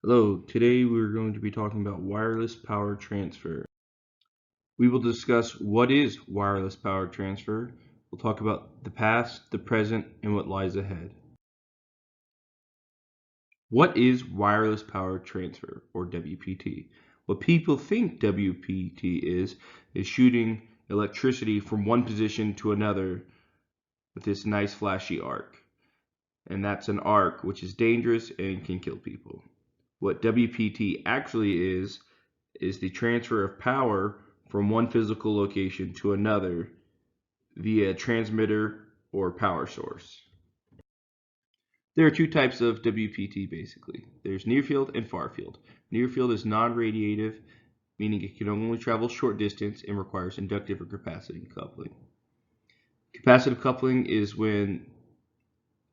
Hello, today we're going to be talking about wireless power transfer. We will discuss what is wireless power transfer. We'll talk about the past, the present, and what lies ahead. What is wireless power transfer, or WPT? What people think WPT is shooting electricity from one position to another with this nice flashy arc. And that's an arc which is dangerous and can kill people. What WPT actually is the transfer of power from one physical location to another via transmitter or power source. There are two types of WPT basically. There's near field and far field. Near field is non-radiative, meaning it can only travel short distance and requires inductive or capacitive coupling. Capacitive coupling is when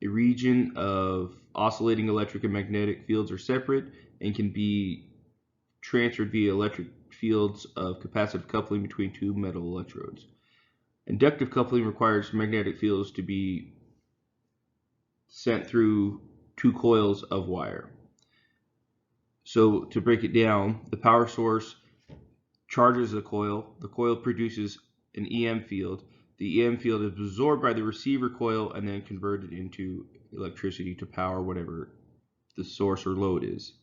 a region of oscillating electric and magnetic fields are separate and can be transferred via electric fields of capacitive coupling between two metal electrodes. Inductive coupling requires magnetic fields to be sent through two coils of wire. So to break it down, the power source charges the coil produces an EM field, the EM field is absorbed by the receiver coil and then converted into electricity to power whatever the source or load is.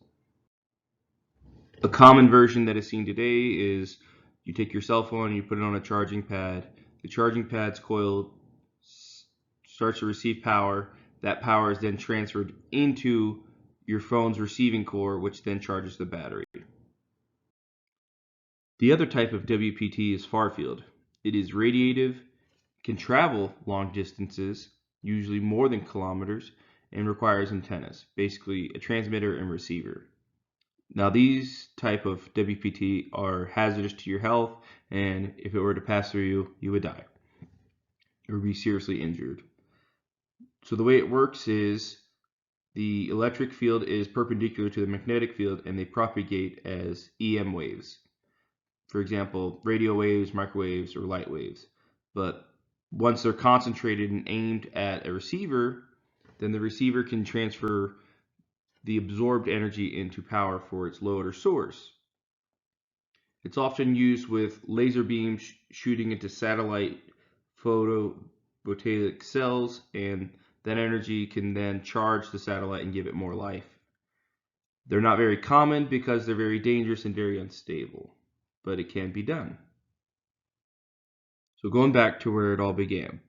A common version that is seen today is you take your cell phone and you put it on a charging pad. The charging pad's coil starts to receive power. That power is then transferred into your phone's receiving core, which then charges the battery. The other type of WPT is far field. It is radiative, can travel long distances, usually more than kilometers, and requires antennas, basically a transmitter and receiver. Now these type of WPT are hazardous to your health, and if it were to pass through you, you would die or be seriously injured. So the way it works is the electric field is perpendicular to the magnetic field and they propagate as EM waves. For example, radio waves, microwaves, or light waves. But once they're concentrated and aimed at a receiver, then the receiver can transfer the absorbed energy into power for its load or source. It's often used with laser beams shooting into satellite photovoltaic cells, and that energy can then charge the satellite and give it more life. They're not very common because they're very dangerous and very unstable, but it can be done. So going back to where it all began.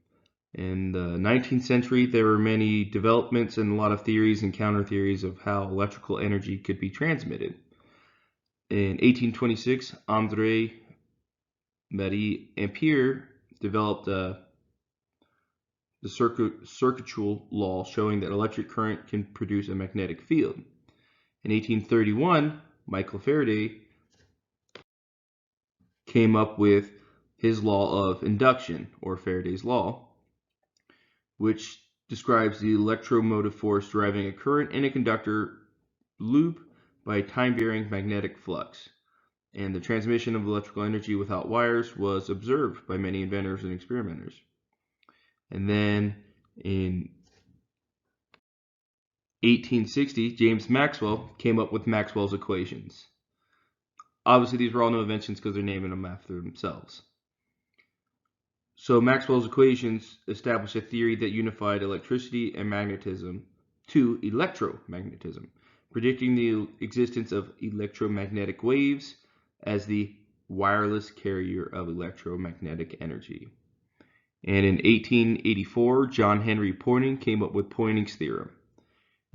In the 19th century, there were many developments and a lot of theories and counter theories of how electrical energy could be transmitted. In 1826, André Marie Ampère developed the circuitual law showing that electric current can produce a magnetic field. In 1831, Michael Faraday came up with his law of induction, or Faraday's law, which describes the electromotive force driving a current in a conductor loop by a time-varying magnetic flux. And the transmission of electrical energy without wires was observed by many inventors and experimenters. And then in 1860, James Maxwell came up with Maxwell's equations. Obviously, these were all no inventions because they're naming them after themselves. So Maxwell's equations established a theory that unified electricity and magnetism to electromagnetism, predicting the existence of electromagnetic waves as the wireless carrier of electromagnetic energy. And in 1884, John Henry Poynting came up with Poynting's theorem.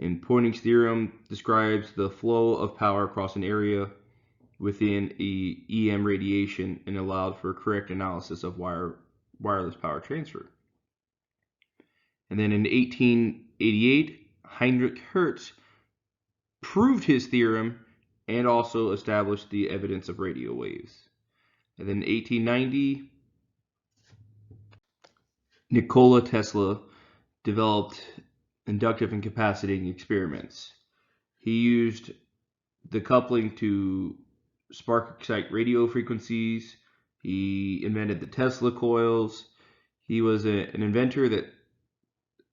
And Poynting's theorem describes the flow of power across an area within EM radiation and allowed for correct analysis of wireless power transfer. And then in 1888, Heinrich Hertz proved his theorem and also established the evidence of radio waves. And then in 1890, Nikola Tesla developed inductive and capacitating experiments. He used the coupling to spark excite radio frequencies. He invented the Tesla coils. He was an inventor that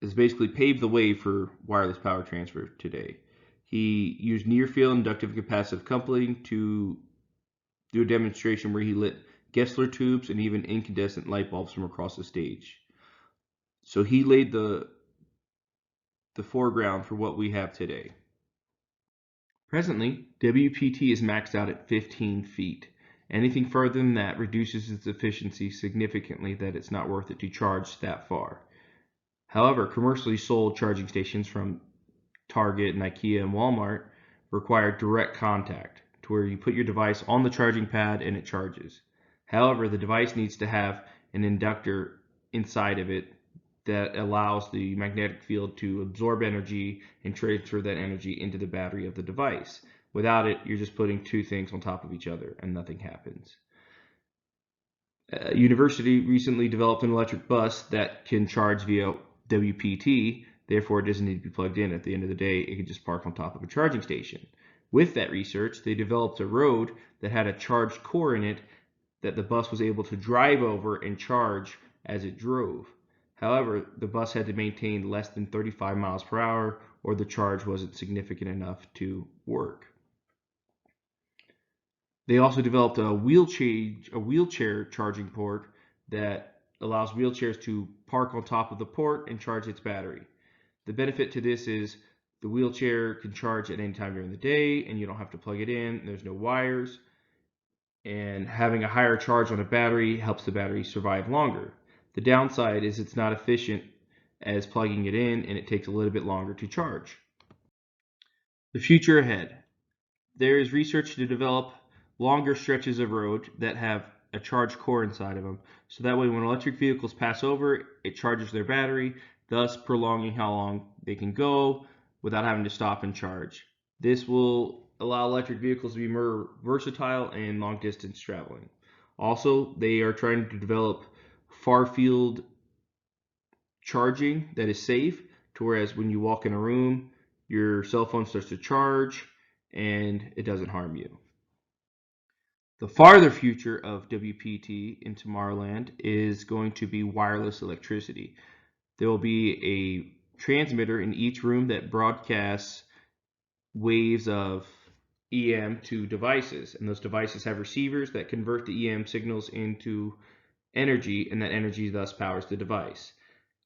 has basically paved the way for wireless power transfer today. He used near-field inductive and capacitive coupling to do a demonstration where he lit Gessler tubes and even incandescent light bulbs from across the stage. So he laid the foreground for what we have today. Presently, WPT is maxed out at 15 feet. Anything further than that reduces its efficiency significantly that it's not worth it to charge that far. However, commercially sold charging stations from Target and IKEA and Walmart require direct contact to where you put your device on the charging pad and it charges. However, the device needs to have an inductor inside of it that allows the magnetic field to absorb energy and transfer that energy into the battery of the device. Without it, you're just putting two things on top of each other and nothing happens. University recently developed an electric bus that can charge via WPT, therefore it doesn't need to be plugged in. At the end of the day, it can just park on top of a charging station. With that research, they developed a road that had a charged core in it that the bus was able to drive over and charge as it drove. However, the bus had to maintain less than 35 miles per hour or the charge wasn't significant enough to work. They also developed a wheelchair charging port that allows wheelchairs to park on top of the port and charge its battery. The benefit to this is the wheelchair can charge at any time during the day and you don't have to plug it in. There's no wires. And having a higher charge on a battery helps the battery survive longer. The downside is it's not efficient as plugging it in and it takes a little bit longer to charge. The future ahead. There is research to develop longer stretches of road that have a charged core inside of them. So that way when electric vehicles pass over, it charges their battery, thus prolonging how long they can go without having to stop and charge. This will allow electric vehicles to be more versatile in long distance traveling. Also, they are trying to develop far field charging that is safe, to whereas when you walk in a room, your cell phone starts to charge and it doesn't harm you. The farther future of WPT in Tomorrowland is going to be wireless electricity. There will be a transmitter in each room that broadcasts waves of EM to devices, and those devices have receivers that convert the EM signals into energy, and that energy thus powers the device.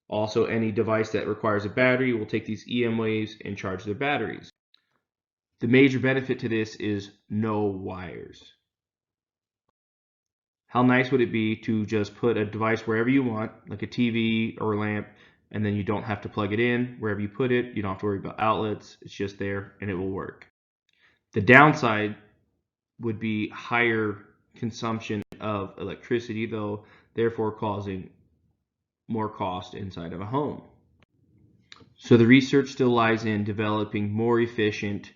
Also, any device that requires a battery will take these EM waves and charge their batteries. The major benefit to this is no wires. How nice would it be to just put a device wherever you want, like a TV or a lamp, and then you don't have to plug it in. Wherever you put it, you don't have to worry about outlets. It's just there and it will work. The downside would be higher consumption of electricity, though, therefore causing more cost inside of a home. So the research still lies in developing more efficient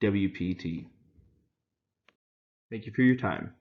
WPT. Thank you for your time.